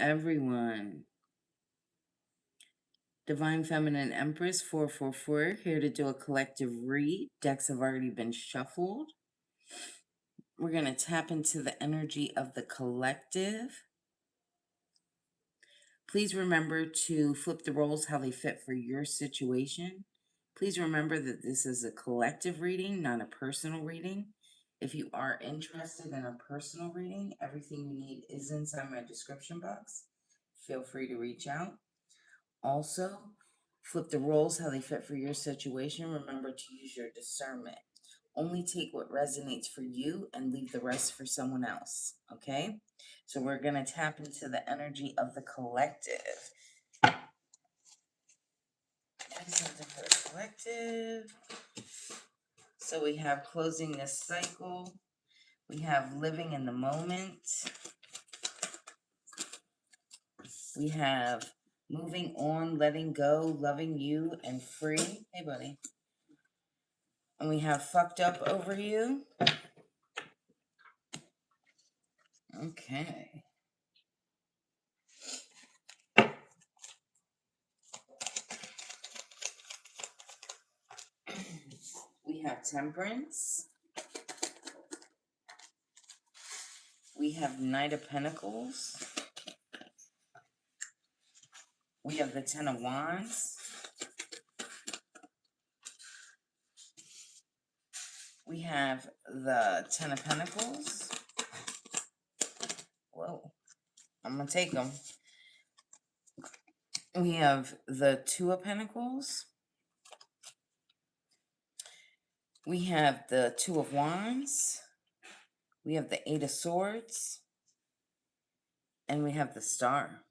Everyone, Divine Feminine Empress 444 here to do a collective read. Decks have already been shuffled. We're going to tap into the energy of the collective. Please remember to flip the roles how they fit for your situation. Please remember that this is a collective reading, not a personal reading. If you are interested in a personal reading, everything you need is inside my description box. Feel free to reach out. Also, flip the roles how they fit for your situation. Remember to use your discernment. Only take what resonates for you and leave the rest for someone else. Okay? So we're going to tap into the energy of the collective. Something for the collective. So we have closing this cycle. We have living in the moment. We have moving on, letting go, loving you, and free. Hey, buddy. And we have fucked up over you. Okay. We have Temperance. We have Knight of Pentacles. We have the Ten of Wands. We have the Ten of Pentacles. Whoa. I'm going to take them. We have the Two of Pentacles. We have the Two of Wands. We have the Eight of Swords. And we have the Star.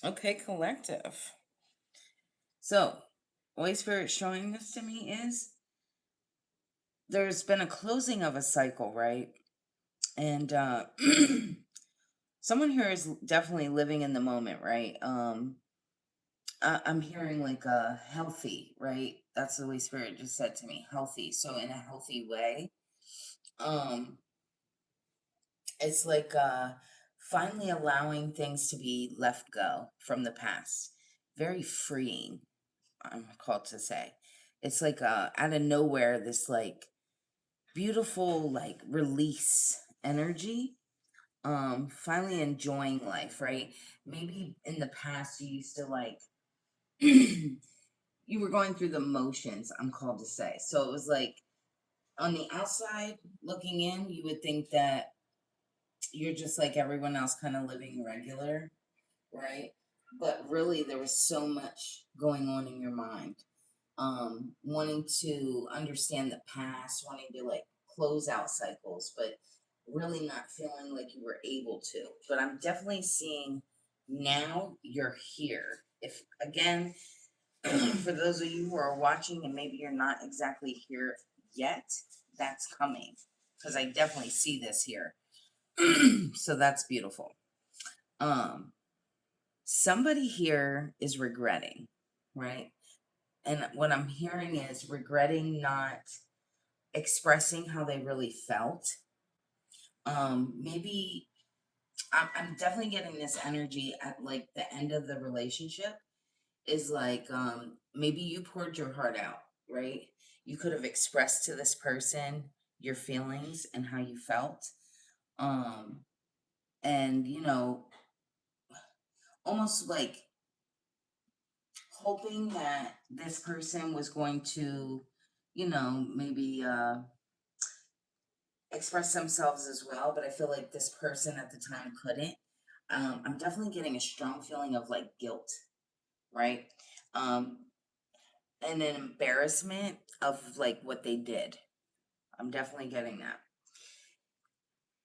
Okay, collective. So, Holy Spirit showing this to me is there's been a closing of a cycle, right? And someone here is definitely living in the moment, right? I'm hearing like a healthy, right? That's the way Spirit just said to me, healthy. So in a healthy way, it's like finally allowing things to be left go from the past. Very freeing, I'm called to say. It's like out of nowhere, this like beautiful like release energy. Finally enjoying life, right? Maybe in the past you used to like you were going through the motions, I'm called to say. So it was like on the outside looking in, you would think that you're just like everyone else, kind of living regular, right? But really there was so much going on in your mind. Wanting to understand the past, wanting to like close out cycles, but really not feeling like you were able to. But I'm definitely seeing now you're here. If again, for those of you who are watching and maybe you're not exactly here yet, that's coming because I definitely see this here. So that's beautiful. Somebody here is regretting, right? And what I'm hearing is regretting not expressing how they really felt. Maybe I'm definitely getting this energy at like the end of the relationship is like maybe you poured your heart out, right? You could have expressed to this person your feelings and how you felt. Um, and you know, almost like hoping that this person was going to, you know, maybe express themselves as well, but I feel like this person at the time couldn't. I'm definitely getting a strong feeling of like guilt, right? Um, and an embarrassment of like what they did. I'm definitely getting that.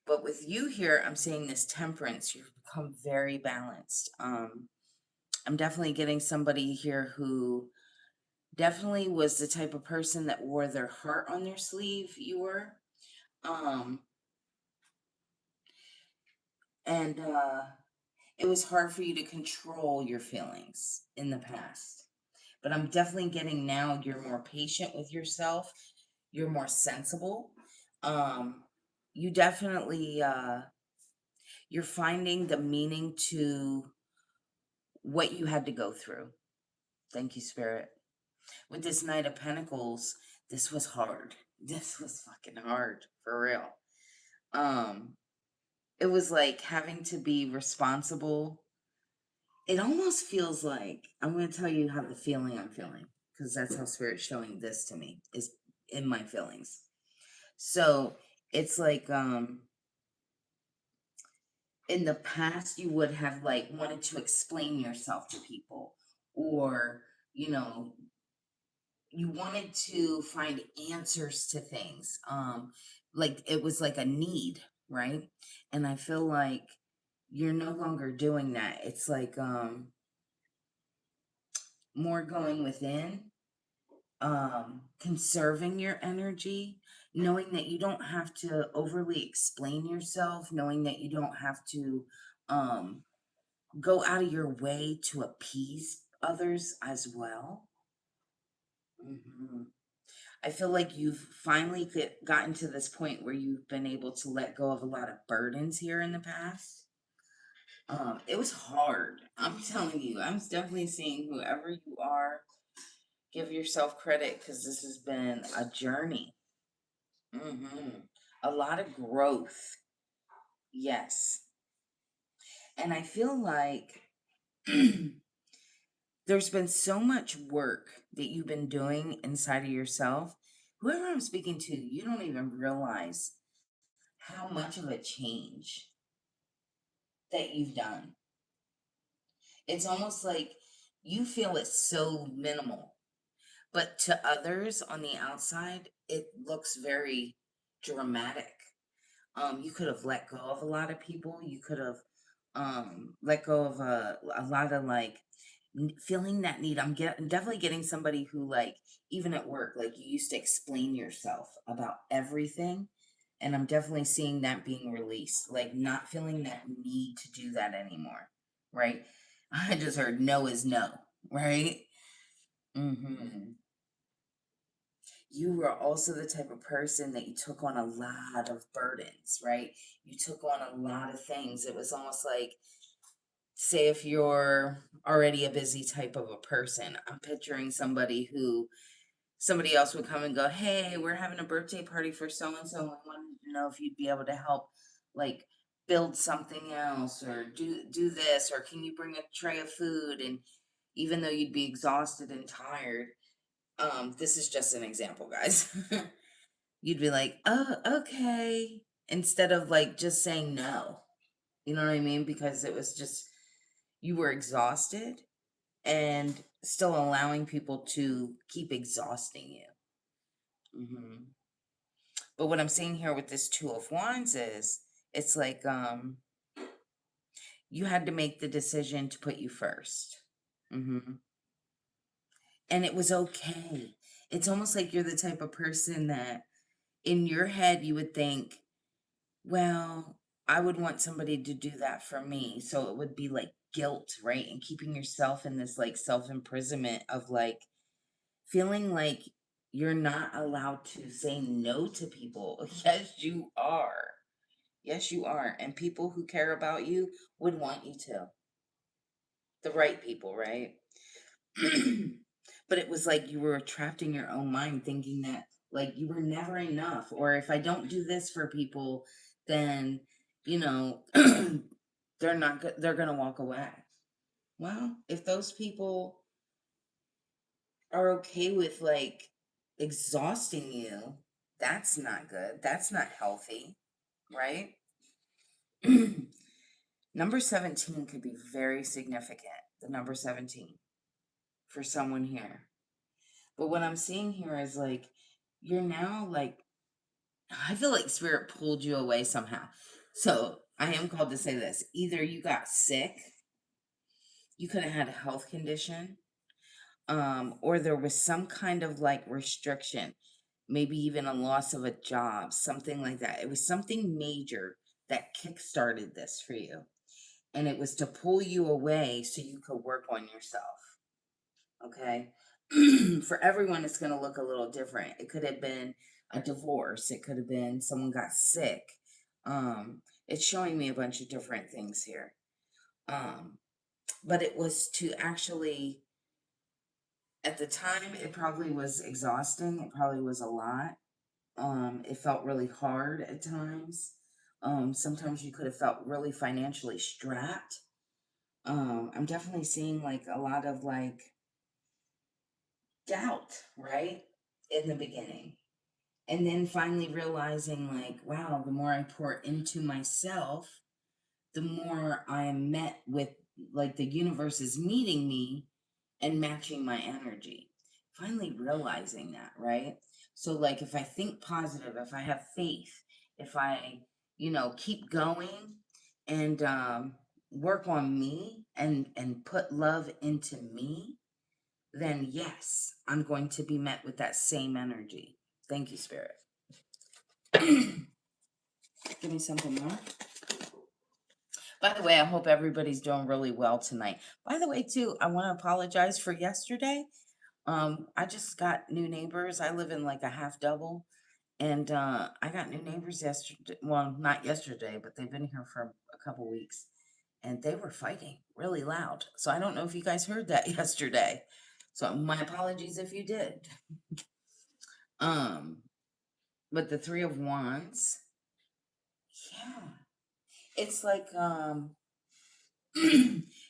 But with you here, I'm seeing this temperance. You've become very balanced. I'm definitely getting somebody here who definitely was the type of person that wore their heart on their sleeve. You were. Um, and it was hard for you to control your feelings in the past. But I'm definitely getting now you're more patient with yourself. You're more sensible. Um, you definitely You're finding the meaning to what you had to go through. Thank you, Spirit. With this Knight of Pentacles, this was hard. This was fucking hard, for real. Um, it was like having to be responsible. It almost feels like, I'm going to tell you how the feeling I'm feeling, because that's how Spirit's showing this to me, is in my feelings. So it's like, in the past, you would have like wanted to explain yourself to people, or, you know, you wanted to find answers to things. Like it was like a need, right? And I feel like you're no longer doing that. It's like more going within, conserving your energy, knowing that you don't have to overly explain yourself, knowing that you don't have to um go out of your way to appease others as well. I feel like you've finally gotten to this point where you've been able to let go of a lot of burdens here in the past. It was hard. I'm telling you, I'm definitely seeing whoever you are, give yourself credit because this has been a journey. A lot of growth. Yes. And I feel like there's been so much work that you've been doing inside of yourself. Whoever I'm speaking to, you don't even realize how much of a change that you've done. It's almost like you feel it's so minimal, but to others on the outside, it looks very dramatic. You could have let go of a lot of people. You could have let go of a lot of like feeling that need. Definitely getting somebody who like even at work, like you used to explain yourself about everything, and I'm definitely seeing that being released, like not feeling that need to do that anymore, right? I just heard no is no, right? Mm-hmm. You were also the type of person that you took on a lot of burdens, right? You took on a lot of things. It was almost like, say, if you're already a busy type of a person, I'm picturing somebody else would come and go, hey, we're having a birthday party for so and so. I wanted to know if you'd be able to help, like, build something else, or do this, or can you bring a tray of food? And even though you'd be exhausted and tired, this is just an example, guys. You'd be like, oh, okay, instead of like just saying no. You know what I mean? Because it was just, you were exhausted and still allowing people to keep exhausting you. But what I'm seeing here with this Two of Wands is, it's like you had to make the decision to put you first. And it was okay. It's almost like you're the type of person that in your head you would think, well, I would want somebody to do that for me. So it would be like guilt, right? And keeping yourself in this like self imprisonment of like feeling like you're not allowed to say no to people. Yes, you are. Yes, you are. And people who care about you would want you to. The right people, right? But it was like you were trapped in your own mind thinking that like you were never enough, or if I don't do this for people, then you know they're not good, they're gonna walk away. Well, if those people are okay with like exhausting you, that's not good, that's not healthy, right? Number 17 could be very significant, the number 17, for someone here. But what I'm seeing here is like, you're now like, I feel like spirit pulled you away somehow. So I am called to say this. Either you got sick, you could have had a health condition, or there was some kind of like restriction, maybe even a loss of a job, something like that. It was something major that kickstarted this for you. And it was to pull you away so you could work on yourself. Okay. For everyone, it's going to look a little different. It could have been a divorce. It could have been someone got sick. It's showing me a bunch of different things here. But it was to actually, at the time, it probably was exhausting. It probably was a lot. It felt really hard at times. Sometimes you could have felt really financially strapped. I'm definitely seeing like a lot of like doubt, right? In the beginning. And then finally realizing, like, wow, the more I pour into myself, the more I am met with, like, the universe is meeting me and matching my energy. Finally realizing that, right? So, like, if I think positive, if I have faith, if I, keep going and work on me and put love into me, then yes, I'm going to be met with that same energy. Thank you, Spirit. Give me something more. By the way, I hope everybody's doing really well tonight. By the way, too, I want to apologize for yesterday. I just got new neighbors. I live in like a half double, and I got new neighbors yesterday. Well, not yesterday, but they've been here for a couple weeks, and they were fighting really loud. So I don't know if you guys heard that yesterday. So my apologies if you did. Um, but the Three of Wands, yeah, it's like now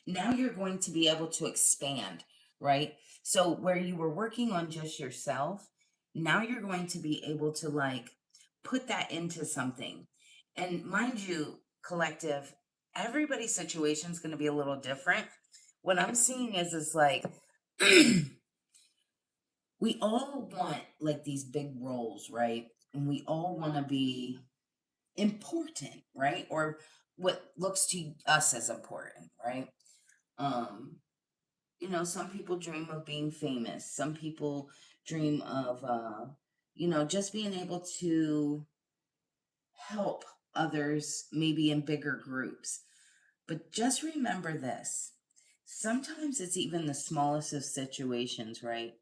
you're going to be able to expand, right? So where you were working on just yourself, now you're going to be able to like put that into something. And mind you, collective, everybody's situation is going to be a little different. What I'm seeing is like we all want like these big roles, right? And we all want to be important, right? Or what looks to us as important, right? Um, some people dream of being famous. Some people dream of, just being able to help others, maybe in bigger groups. But just remember this. Sometimes it's even the smallest of situations, right?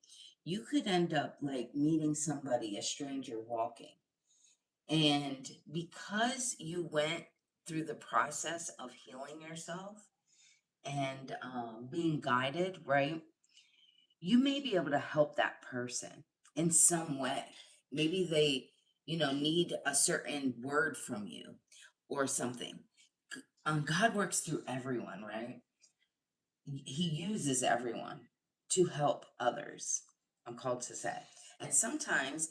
You could end up like meeting somebody, a stranger walking. And because you went through the process of healing yourself and being guided, right? You may be able to help that person in some way. Maybe they, need a certain word from you or something. God works through everyone, right? He uses everyone to help others, I'm called to say. And sometimes,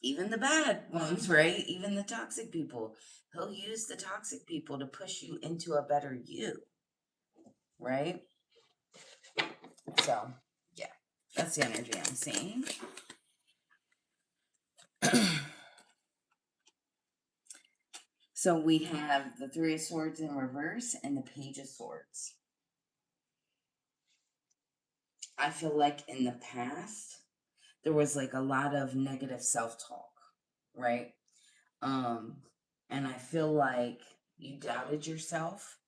even the bad ones, right? Even the toxic people, he'll use the toxic people to push you into a better you, right? So, yeah, that's the energy I'm seeing. So we have the Three of Swords in reverse and the Page of Swords. I feel like in the past, there was like a lot of negative self-talk, right? And I feel like you doubted yourself.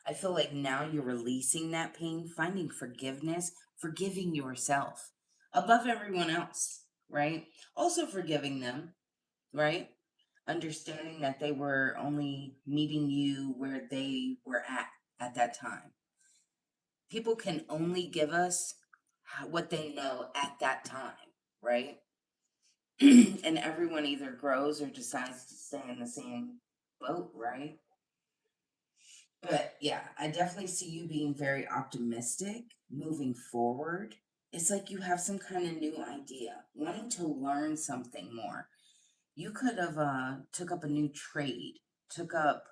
I feel like now you're releasing that pain, finding forgiveness, forgiving yourself above everyone else, right? Also forgiving them, right? Understanding that they were only meeting you where they were at that time. People can only give us what they know at that time, right? And everyone either grows or decides to stay in the same boat, right? But yeah, I definitely see you being very optimistic moving forward. It's like you have some kind of new idea, wanting to learn something more. You could have took up a new trade, took up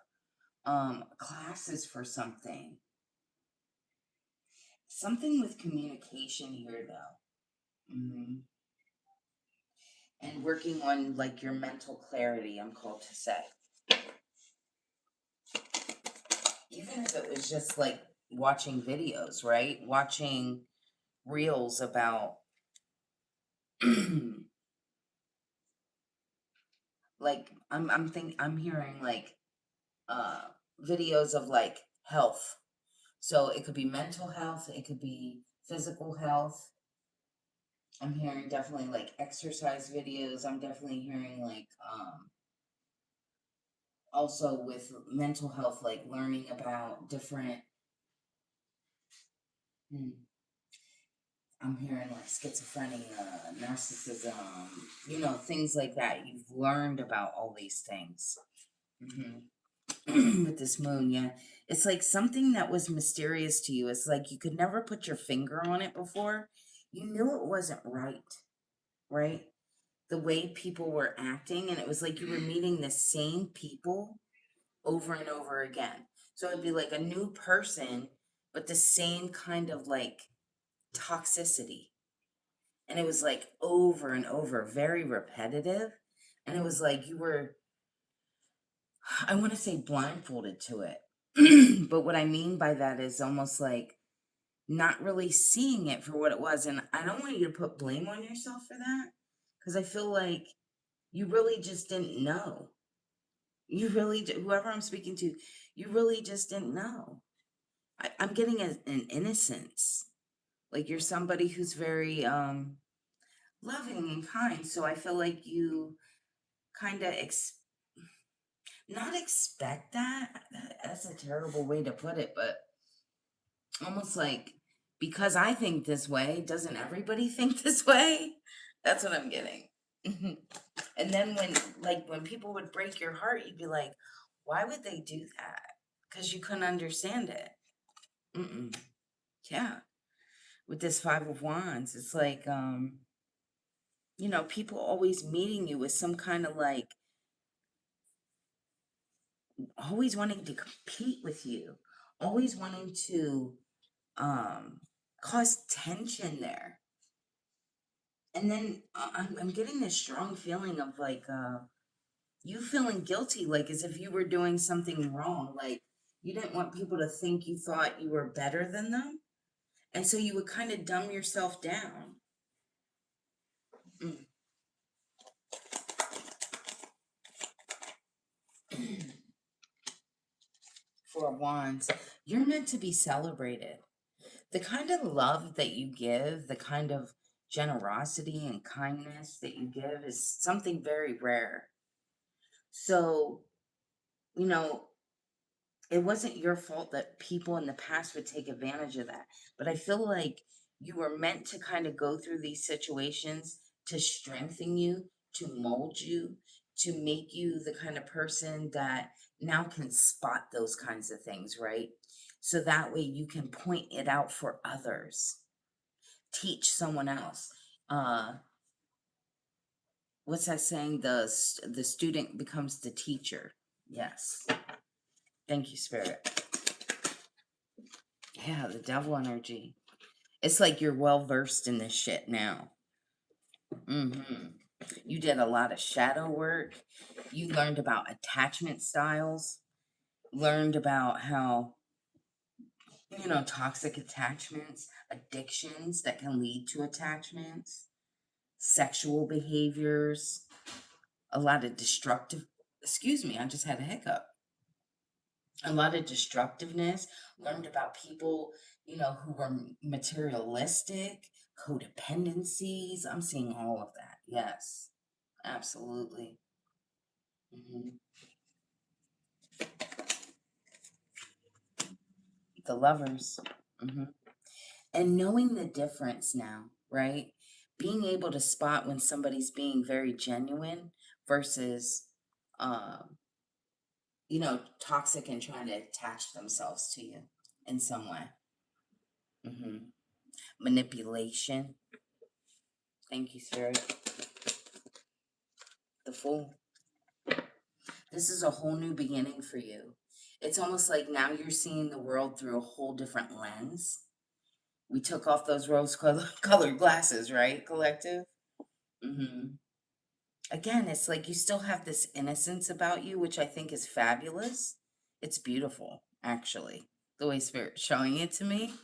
classes for something. Something with communication here though. And working on like your mental clarity, I'm called to say. Even if it was just like watching videos, right? Watching reels about like I'm hearing like uh videos of like health. So it could be mental health, it could be physical health. I'm hearing definitely like exercise videos. I'm definitely hearing like also with mental health, like learning about different, hmm, I'm hearing like schizophrenia, narcissism, things like that. You've learned about all these things. With this moon, yeah. It's like something that was mysterious to you. It's like you could never put your finger on it before. You knew it wasn't right, right? The way people were acting, and it was like you were meeting the same people over and over again. So it'd be like a new person, but the same kind of like toxicity. And it was like over and over, very repetitive. And it was like you were, I want to say blindfolded to it. But what I mean by that is almost like not really seeing it for what it was. And I don't want you to put blame on yourself for that, because I feel like you really just didn't know. You really, whoever I'm speaking to, you really just didn't know. I'm getting an innocence. Like you're somebody who's very loving and kind. So I feel like you kind of not expect that. That's a terrible way to put it, but almost like because I think this way, doesn't everybody think this way? That's what I'm getting. And then when people would break your heart, you'd be like, why would they do that? Because you couldn't understand it. Mm-mm. Yeah. With this Five of Wands, it's like, people always meeting you with some kind of like, always wanting to compete with you, always wanting to um, cause tension there. And then I'm getting this strong feeling of like you feeling guilty, like as if you were doing something wrong. Like you didn't want people to think you thought you were better than them. And so you would kind of dumb yourself down. Mm. Four of Wands, you're meant to be celebrated. The kind of love that you give, the kind of generosity and kindness that you give is something very rare. So, you know, it wasn't your fault that people in the past would take advantage of that. But I feel like you were meant to kind of go through these situations to strengthen you, to mold you, to make you the kind of person that now can spot those kinds of things, right? So that way you can point it out for others, teach someone else. Uh, what's that saying? The student becomes the teacher. Yes. Thank you, Spirit. Yeah, the devil energy. It's like you're well versed in this shit now. You did a lot of shadow work. You learned about attachment styles, learned about how, toxic attachments, addictions that can lead to attachments, sexual behaviors, a lot of destructive, excuse me, I just had a hiccup. A lot of destructiveness, learned about people, who were materialistic, codependencies. I'm seeing all of that. Yes, absolutely. hmm The lovers. hmm And knowing the difference now, right? Being able to spot when somebody's being very genuine versus, um, toxic and trying to attach themselves to you in some way. hmm Manipulation. Thank you, Spirit. The Fool. This is a whole new beginning for you. It's almost like now you're seeing the world through a whole different lens. We took off those colored glasses, right, collective? hmm Again, it's like you still have this innocence about you, which I think is fabulous. It's beautiful, actually, the way Spirit's showing it to me.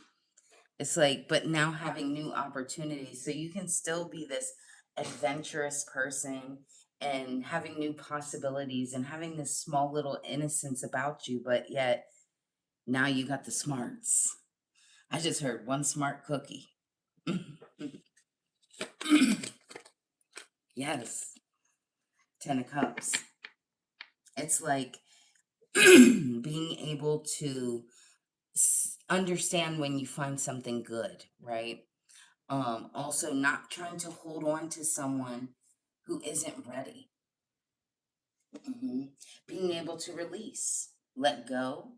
It's like, but now having new opportunities. So you can still be this adventurous person and having new possibilities and having this small little innocence about you, but yet now you got the smarts. I just heard one smart cookie. Yes, 10 of Cups. It's like being able to understand when you find something good, right? Also not trying to hold on to someone who isn't ready. Being able to release, let go,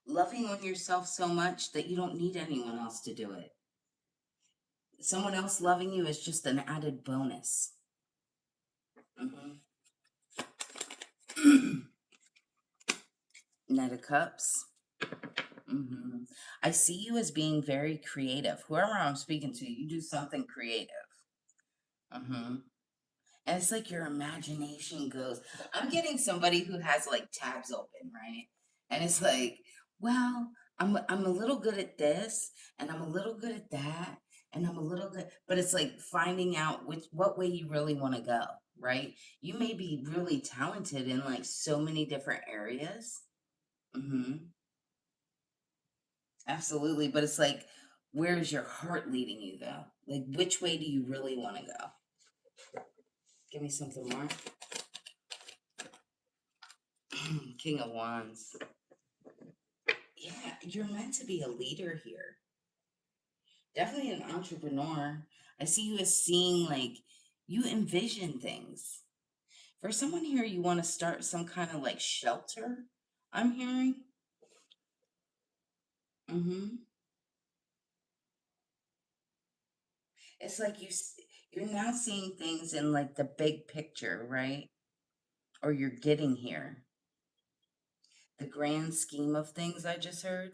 loving on yourself so much that you don't need anyone else to do it. Someone else loving you is just an added bonus. Knight of Cups. I see you as being very creative. Whoever I'm speaking to, you do something creative. And it's like your imagination goes. I'm getting somebody who has like tabs open, right? And it's like, well, I'm a little good at this, and I'm a little good at that, and I'm a little good, but it's like finding out what way you really want to go, right? You may be really talented in like so many different areas. Absolutely, but it's like, where is your heart leading you though? Like, which way do you really want to go? Give me something more. King of Wands. Yeah, you're meant to be a leader here. Definitely an entrepreneur. I see you as seeing, like, you envision things. For someone here, you want to start some kind of like shelter, I'm hearing. It's like you're now seeing things in like the big picture, right? Or you're getting here. The grand scheme of things I just heard.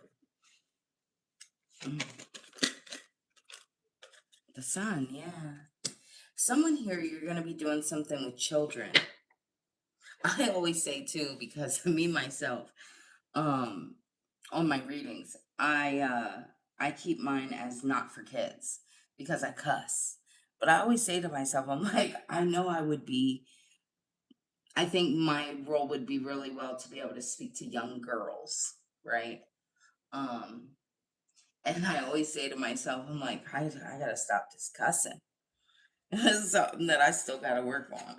The sun, yeah. Someone here, you're going to be doing something with children. I always say too, because me myself, on my readings, I keep mine as not for kids because I cuss. But I always say to myself, I'm like, I know I think my role would be really well to be able to speak to young girls, right? Um, and I always say to myself, I'm like, I gotta stop this cussing. It's something that I still gotta work on.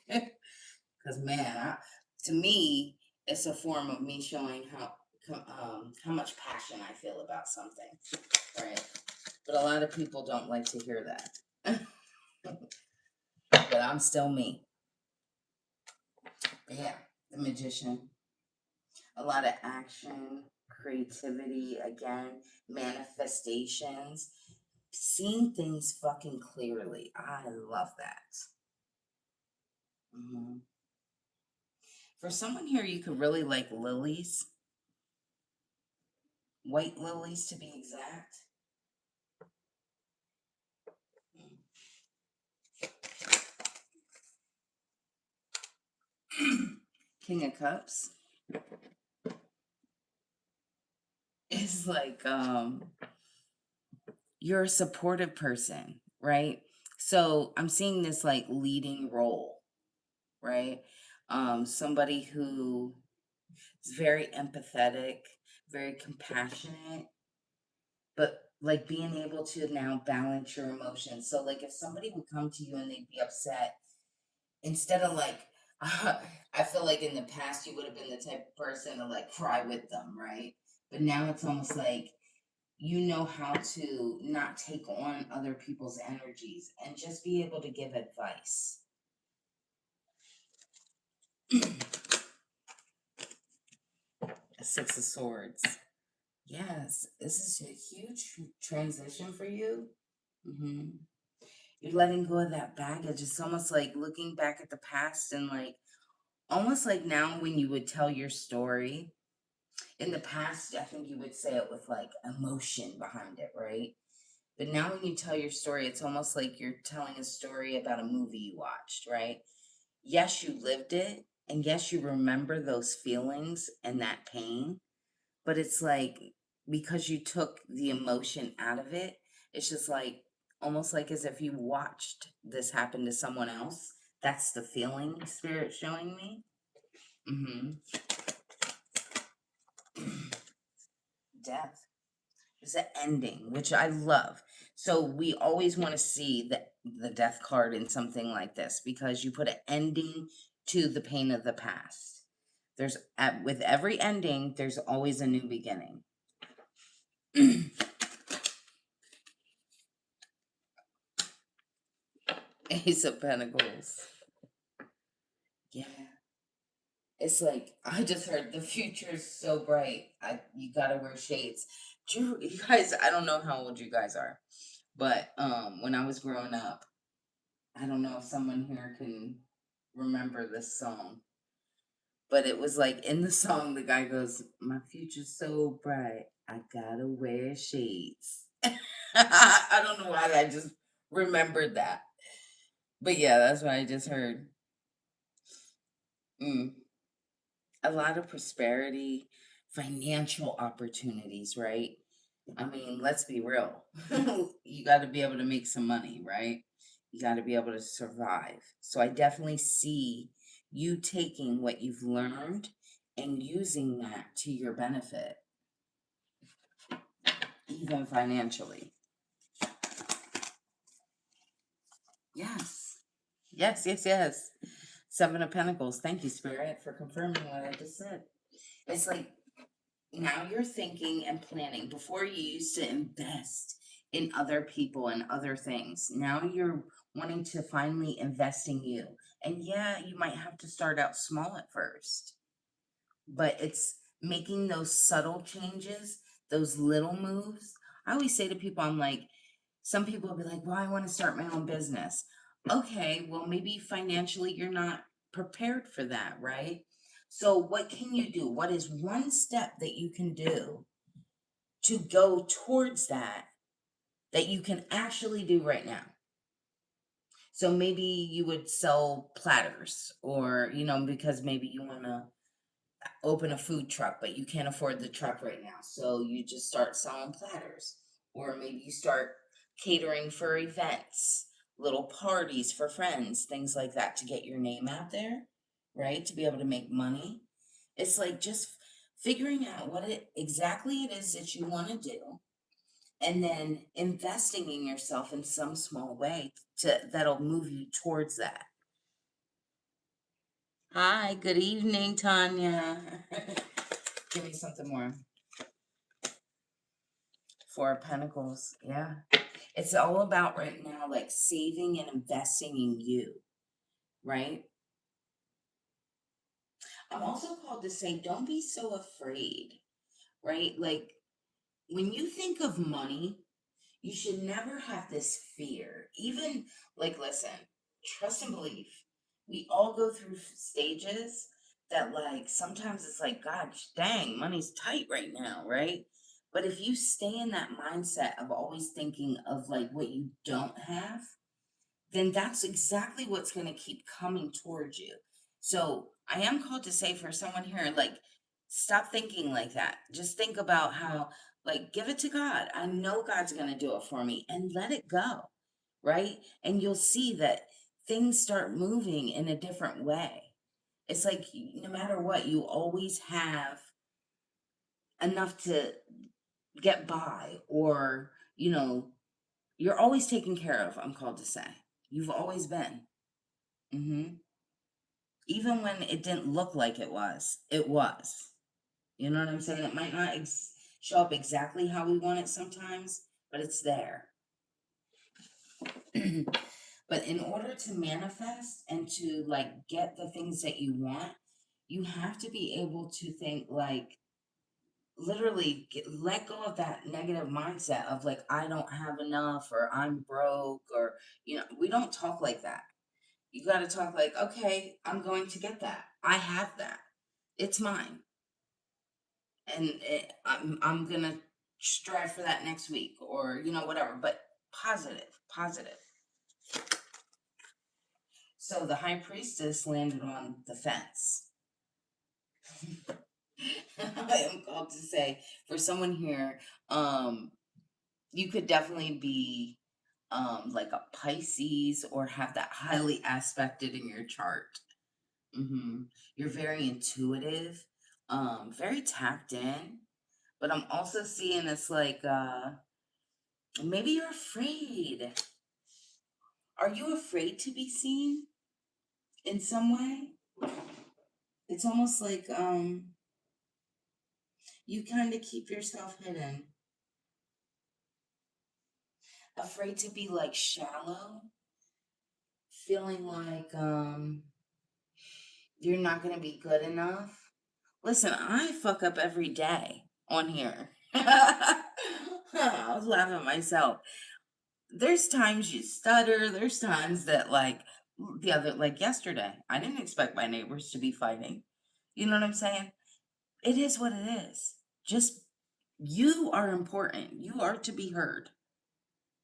Because man, to me, it's a form of me showing how much passion I feel about something, right? But a lot of people don't like to hear that. But I'm still me. But yeah, the Magician. A lot of action, creativity, again, manifestations, seeing things fucking clearly. I love that. For someone here, you could really like lilies, white lilies to be exact. King of Cups is like you're a supportive person, right? So I'm seeing this like leading role, right? Somebody who is very empathetic, very compassionate, but like being able to now balance your emotions. So like if somebody would come to you and they'd be upset, instead of like I feel like in the past you would have been the type of person to like cry with them, right? But now it's almost like you know how to not take on other people's energies and just be able to give advice. Six of Swords. Yes, this is a huge transition for you. You're letting go of that baggage. It's almost like looking back at the past and like almost like now when you would tell your story. In the past, I think you would say it with like emotion behind it, right? But now when you tell your story, it's almost like you're telling a story about a movie you watched, right? Yes, you lived it, and yes, you remember those feelings and that pain, but it's like because you took the emotion out of it, it's just like almost like as if you watched this happen to someone else. That's the feeling spirit showing me. Death. It's an ending, which I love. So we always want to see the death card in something like this because you put an ending to the pain of the past. With every ending, there's always a new beginning. Ace of Pentacles. Yeah. It's like, I just heard the future's so bright. You gotta wear shades. You guys, I don't know how old you guys are, but when I was growing up, I don't know if someone here can remember this song, but it was like in the song, the guy goes, "My future's so bright, I gotta wear shades." I don't know why I just remembered that. But yeah, that's what I just heard. Mm. A lot of prosperity, financial opportunities, right? I mean, let's be real. You got to be able to make some money, right? You got to be able to survive. So I definitely see you taking what you've learned and using that to your benefit, even financially. Yes. Yes, yes, yes. Seven of Pentacles. Thank you, Spirit, for confirming what I just said. It's like now you're thinking and planning. Before, you used to invest in other people and other things. Now you're wanting to finally invest in you. And yeah, you might have to start out small at first, but it's making those subtle changes, those little moves. I always say to people, I'm like, some people will be like, well, I want to start my own business. Okay, well, maybe financially you're not prepared for that, right? So, what can you do? What is one step that you can do to go towards that you can actually do right now? So, maybe you would sell platters, or, because maybe you want to open a food truck, but you can't afford the truck right now. So you just start selling platters. Or maybe you start catering for events, little parties for friends, things like that to get your name out there, right? To be able to make money. It's like just figuring out what it exactly it is that you want to do, and then investing in yourself in some small way that'll move you towards that. Hi, good evening, Tanya. Give me something more. Four of Pentacles. Yeah. It's all about right now, like saving and investing in you, right? I'm also called to say, don't be so afraid, right? Like when you think of money, you should never have this fear. Even like, listen, trust and believe. We all go through stages that, like, sometimes it's like, gosh, dang, money's tight right now, right? But if you stay in that mindset of always thinking of like what you don't have, then that's exactly what's going to keep coming towards you. So I am called to say for someone here, like, stop thinking like that. Just think about how, like, give it to God. I know God's going to do it for me, and let it go, right? And you'll see that things start moving in a different way. It's like no matter what, you always have enough to get by, or, you're always taken care of, I'm called to say. You've always been. Hmm. Even when it didn't look like it was, it was. You know what I'm saying? It might not show up exactly how we want it sometimes, but it's there. But in order to manifest and to like get the things that you want, you have to be able to think like literally let go of that negative mindset of like, I don't have enough, or I'm broke, or, we don't talk like that. You got to talk like, okay, I'm going to get that. I have that. It's mine. And I'm going to strive for that next week, or, whatever, but positive, positive. So the high priestess landed on the fence. I am called to say for someone here, you could definitely be like a Pisces, or have that highly aspected in your chart. You're very intuitive, very tapped in, but I'm also seeing it's like maybe you're afraid. Are you afraid to be seen in some way? It's almost like you kind of keep yourself hidden, afraid to be like shallow, feeling like you're not going to be good enough. Listen, I fuck up every day on here. I was laughing at myself. There's times you stutter, there's times that like yesterday, I didn't expect my neighbors to be fighting. You know what I'm saying? It is what it is. Just you are important. You are to be heard.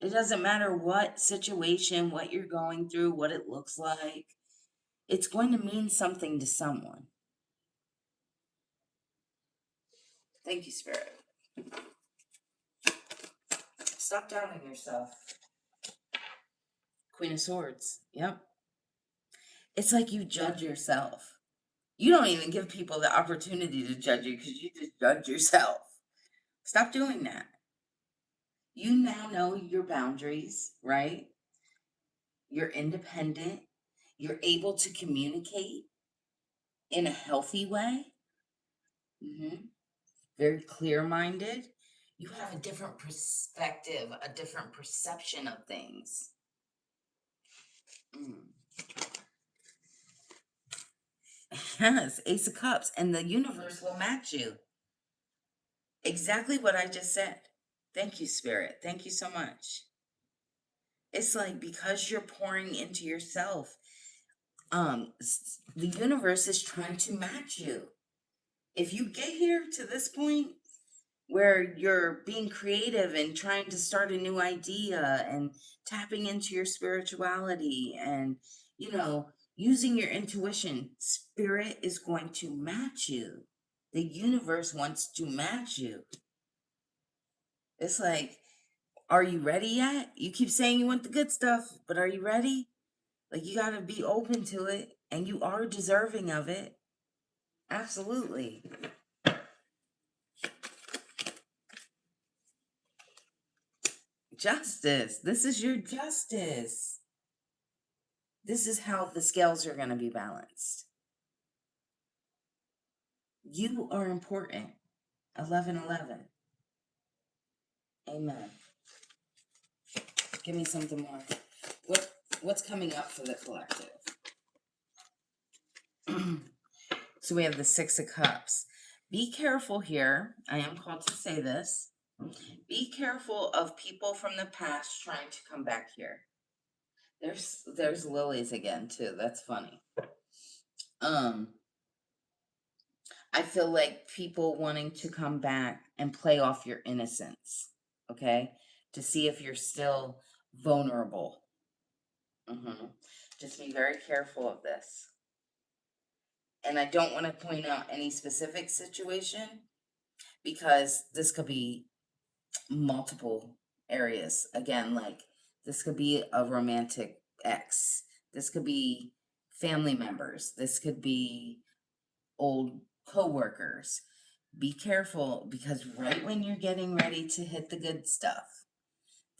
It doesn't matter what situation, what you're going through, what it looks like. It's going to mean something to someone. Thank you, Spirit. Stop doubting yourself. Queen of Swords. Yep. It's like you judge yourself. You don't even give people the opportunity to judge you because you just judge yourself. Stop doing that. You now know your boundaries, right? You're independent. You're able to communicate in a healthy way. Very clear minded. You have a different perspective, a different perception of things. Mm. Yes, Ace of Cups, and the universe will match you. Exactly what I just said. Thank you, Spirit. Thank you so much. It's like because you're pouring into yourself, the universe is trying to match you. If you get here to this point where you're being creative and trying to start a new idea and tapping into your spirituality and, using your intuition, spirit is going to match you. The universe wants to match you. It's like, are you ready yet? You keep saying you want the good stuff, but are you ready? Like, you got to be open to it, and you are deserving of it. Absolutely. Justice. This is your justice. This is how the scales are going to be balanced. You are important. 1111. Amen. Give me something more. What's coming up for the collective? So we have the Six of Cups. Be careful here. I am called to say this. Be careful of people from the past trying to come back here. There's lilies again too. That's funny. I feel like people wanting to come back and play off your innocence, okay? To see if you're still vulnerable. Just be very careful of this. And I don't want to point out any specific situation because this could be multiple areas. Again, like this could be a romantic ex. This could be family members. This could be old coworkers. Be careful because right when you're getting ready to hit the good stuff,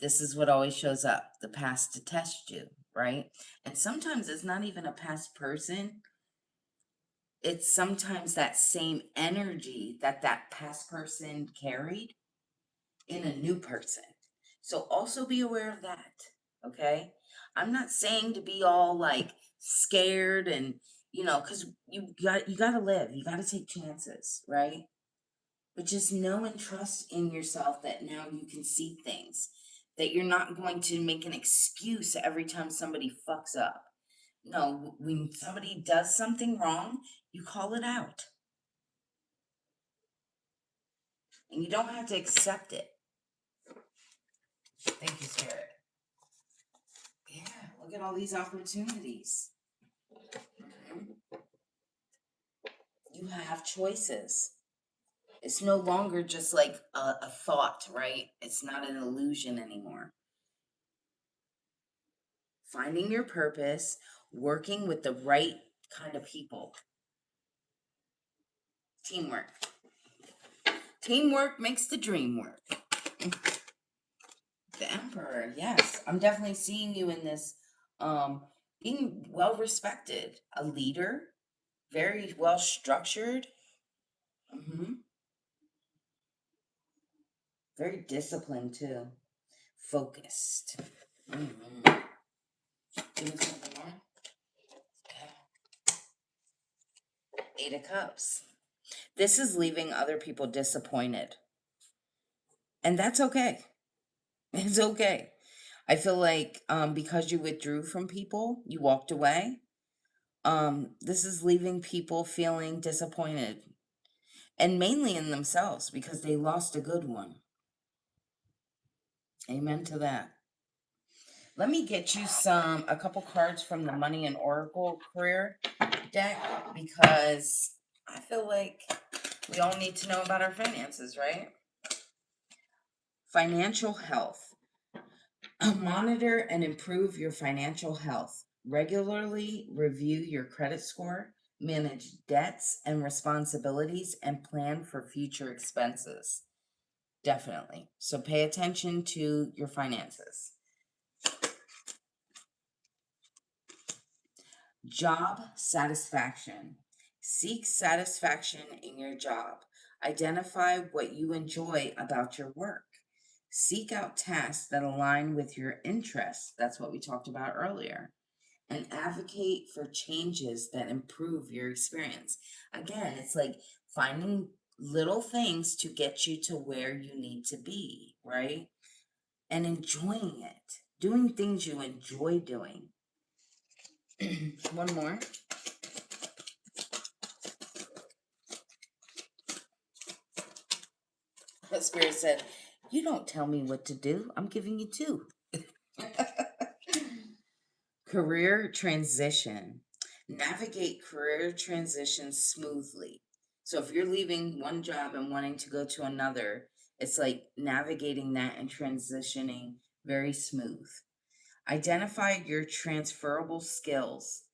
this is what always shows up, the past to test you, right? And sometimes it's not even a past person. It's sometimes that same energy that past person carried in a new person. So also be aware of that, okay? I'm not saying to be all like scared and, because you got to live, you got to take chances, right? But just know and trust in yourself that now you can see things, that you're not going to make an excuse every time somebody fucks up. No, when somebody does something wrong, you call it out. And you don't have to accept it. Thank you, Spirit. Yeah, look at all these opportunities. You have choices. It's no longer just like a thought, right? It's not an illusion anymore. Finding your purpose, working with the right kind of people. Teamwork. Teamwork makes the dream work. The Emperor, yes. I'm definitely seeing you in this being well respected, a leader, Very well structured. Very disciplined too. Focused. Mhm. Give me something more. Okay. Eight of Cups. This is leaving other people disappointed. And that's okay. It's okay. I feel like because you withdrew from people, you walked away. This is leaving people feeling disappointed. And mainly in themselves because they lost a good one. Amen to that. Let me get you a couple cards from the Money and Oracle career deck because I feel like we all need to know about our finances, right? Financial health. Monitor and improve your financial health. Regularly review your credit score, manage debts and responsibilities, and plan for future expenses. Definitely. So pay attention to your finances. Job satisfaction. Seek satisfaction in your job. Identify what you enjoy about your work. Seek out tasks that align with your interests. That's what we talked about earlier. And advocate for changes that improve your experience. Again, it's like finding little things to get you to where you need to be, right? And enjoying it. Doing things you enjoy doing. One more. The spirit said, "You don't tell me what to do. I'm giving you two." Career transition. Navigate career transitions smoothly. So if you're leaving one job and wanting to go to another, it's like navigating that and transitioning very smooth. Identify your transferable skills.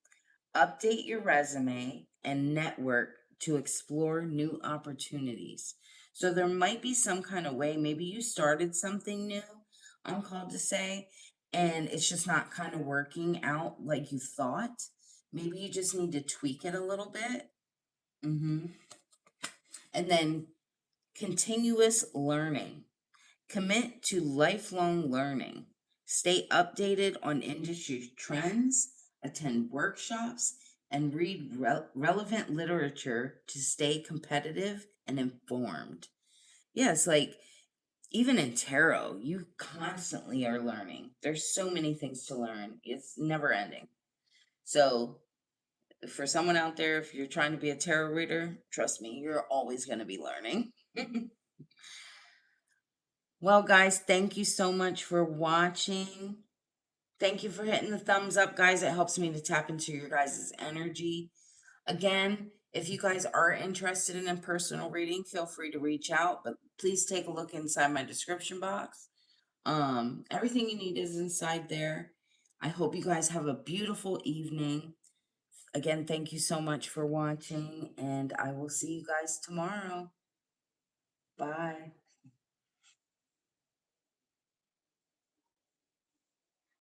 Update your resume and network to explore new opportunities. So there might be some kind of way, maybe you started something new, I'm called to say, and it's just not kind of working out like you thought. Maybe you just need to tweak it a little bit. And then continuous learning. Commit to lifelong learning. Stay updated on industry trends, attend workshops, and read relevant literature to stay competitive and informed. Yes, like even in tarot, you constantly are learning. There's so many things to learn, it's never ending. So, for someone out there, if you're trying to be a tarot reader, trust me, you're always going to be learning. Well, guys, thank you so much for watching. Thank you for hitting the thumbs up, guys. It helps me to tap into your guys' energy. Again, if you guys are interested in a personal reading, feel free to reach out, but please take a look inside my description box. Everything you need is inside there. I hope you guys have a beautiful evening. Again, thank you so much for watching, and I will see you guys tomorrow. Bye.